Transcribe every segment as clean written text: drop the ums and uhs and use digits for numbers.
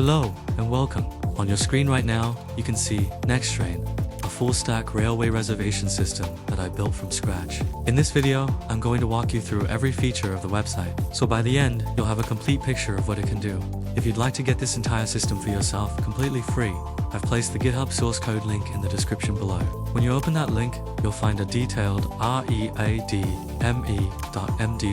Hello and welcome. On your screen right now, you can see NexTrain, a full-stack railway reservation system that I built from scratch. In this video, I'm going to walk you through every feature of the website, so by the end, you'll have a complete picture of what it can do. If you'd like to get this entire system for yourself completely free, I've placed the GitHub source code link in the description below. When you open that link, you'll find a detailed readme.md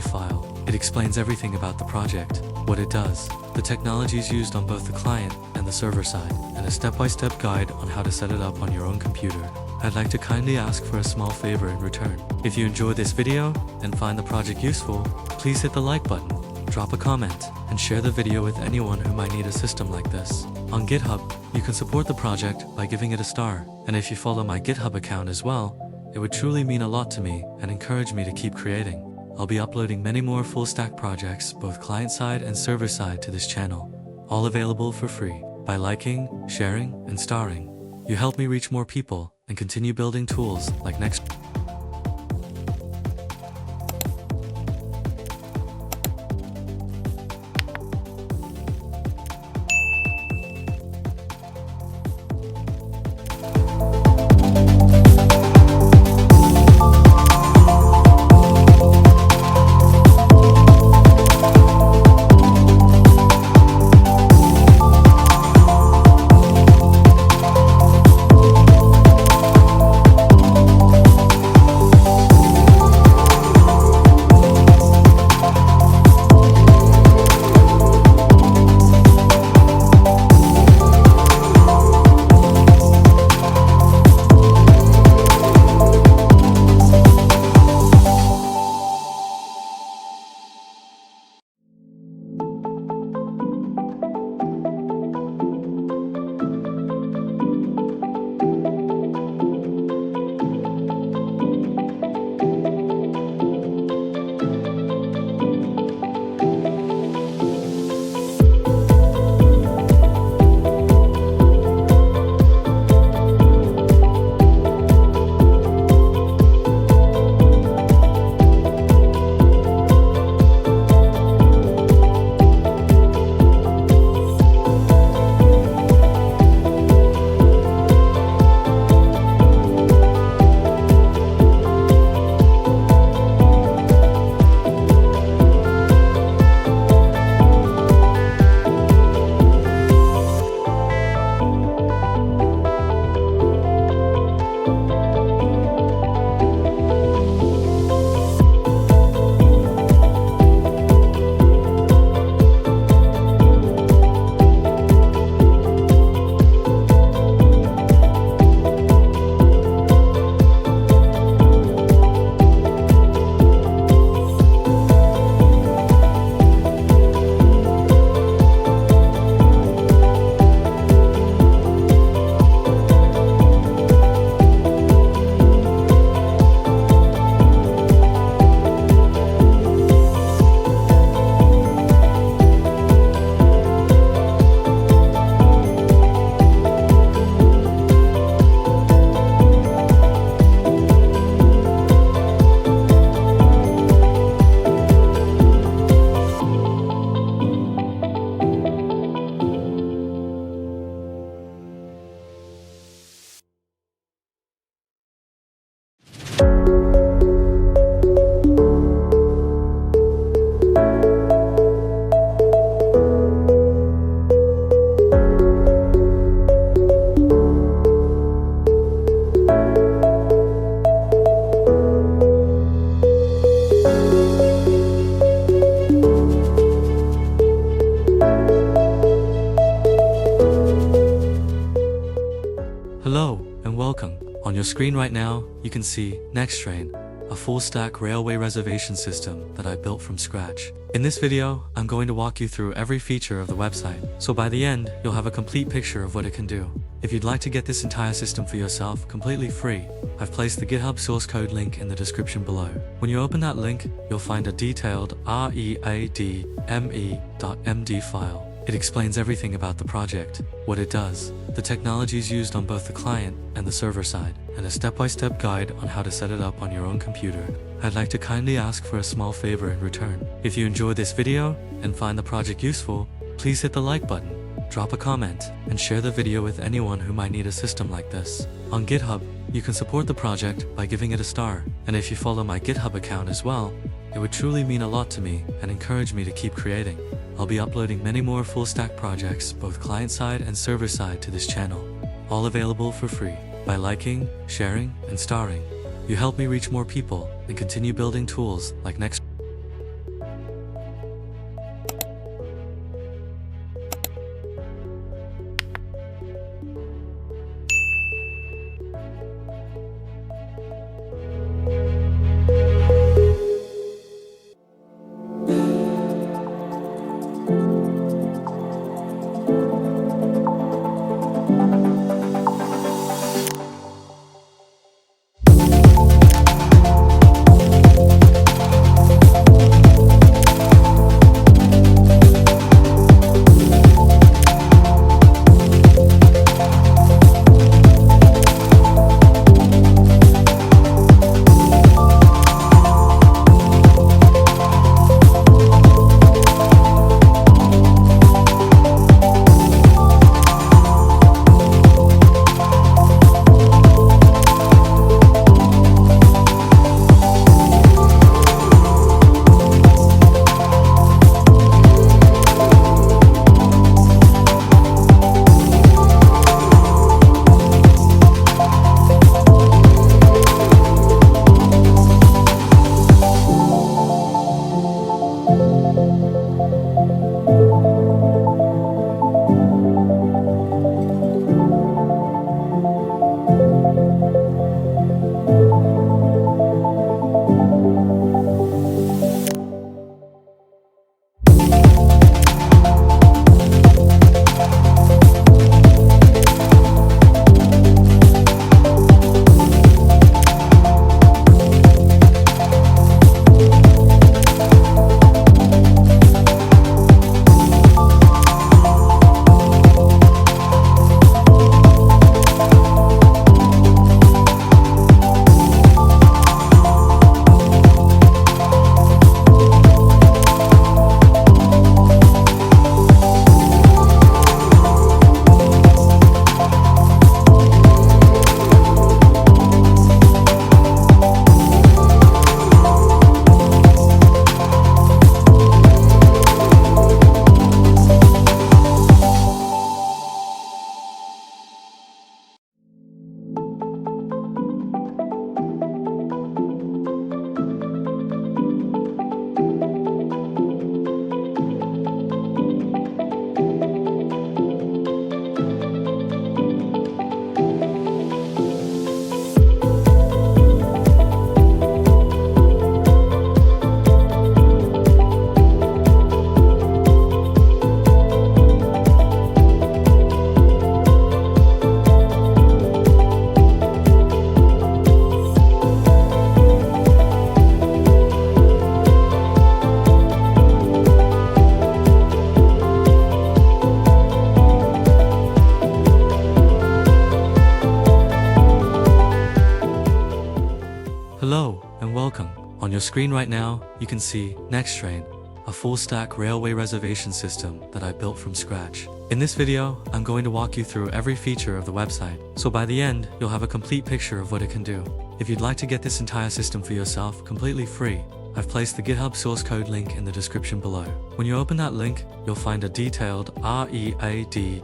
file. It explains everything about the project, what it does, the technologies used on both the client and the server side, and a step-by-step guide on how to set it up on your own computer. I'd like to kindly ask for a small favor in return. If you enjoyed this video and find the project useful, please hit the like button, drop a comment, and share the video with anyone who might need a system like this. On GitHub, you can support the project by giving it a star, and if you follow my GitHub account as well, it would truly mean a lot to me and encourage me to keep creating. I'll be uploading many more full-stack projects, both client-side and server-side, to this channel, all available for free. By liking, sharing, and starring, you help me reach more people and continue building tools like NexTrain. Hello and welcome. On your screen right now, you can see NexTrain, a full-stack railway reservation system that I built from scratch. In this video, I'm going to walk you through every feature of the website, so by the end, you'll have a complete picture of what it can do. If you'd like to get this entire system for yourself completely free, I've placed the GitHub source code link in the description below. When you open that link, you'll find a detailed readme.md file. It explains everything about the project, what it does, the technologies used on both the client and the server side, and a step-by-step guide on how to set it up on your own computer. I'd like to kindly ask for a small favor in return. If you enjoyed this video and find the project useful, please hit the like button, drop a comment, and share the video with anyone who might need a system like this. On GitHub, you can support the project by giving it a star, and if you follow my GitHub account as well, it would truly mean a lot to me and encourage me to keep creating. I'll be uploading many more full-stack projects, both client-side and server-side, to this channel, all available for free. By liking, sharing, and starring, you help me reach more people and continue building tools like NexTrain. Hello and welcome. On your screen right now, you can see NexTrain, a full-stack railway reservation system that I built from scratch. In this video, I'm going to walk you through every feature of the website, so by the end, you'll have a complete picture of what it can do. If you'd like to get this entire system for yourself completely free, I've placed the GitHub source code link in the description below. When you open that link, you'll find a detailed readme.md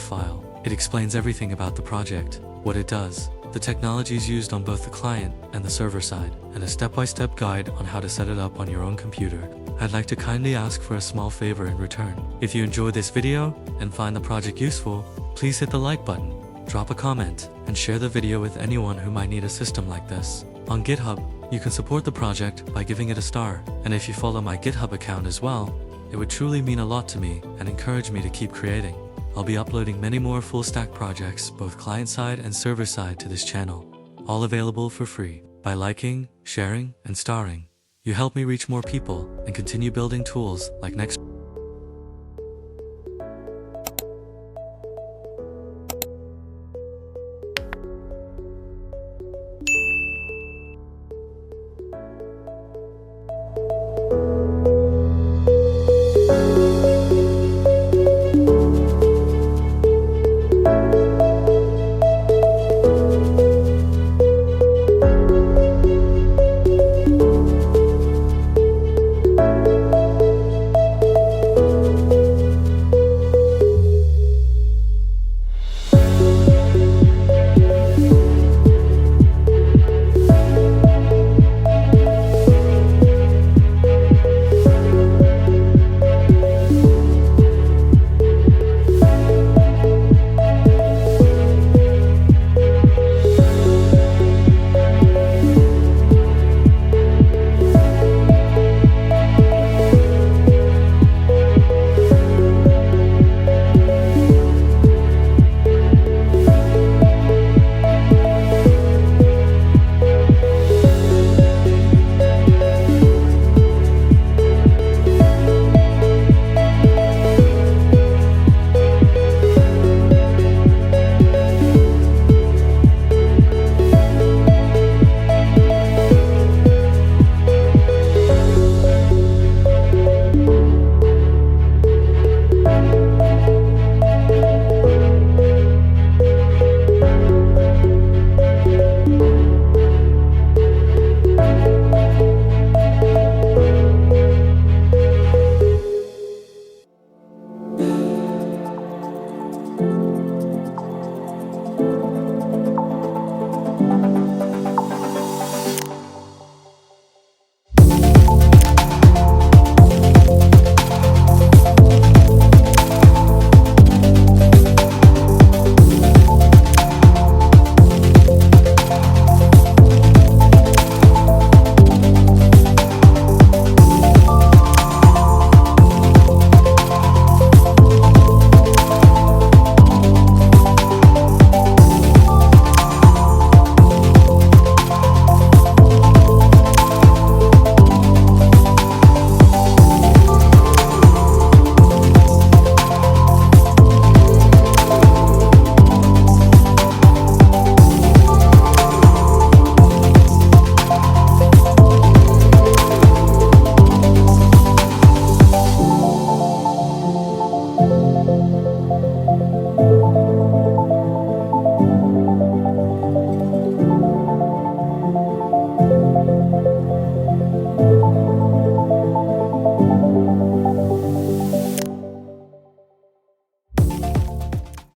file. It explains everything about the project, what it does, the technologies used on both the client and the server side, and a step-by-step guide on how to set it up on your own computer. I'd like to kindly ask for a small favor in return. If you enjoyed this video and find the project useful, please hit the like button, drop a comment, and share the video with anyone who might need a system like this. On GitHub, you can support the project by giving it a star, and if you follow my GitHub account as well, it would truly mean a lot to me and encourage me to keep creating. I'll be uploading many more full-stack projects, both client-side and server-side, to this channel, all available for free. By liking, sharing, and starring, you help me reach more people and continue building tools like NexTrain.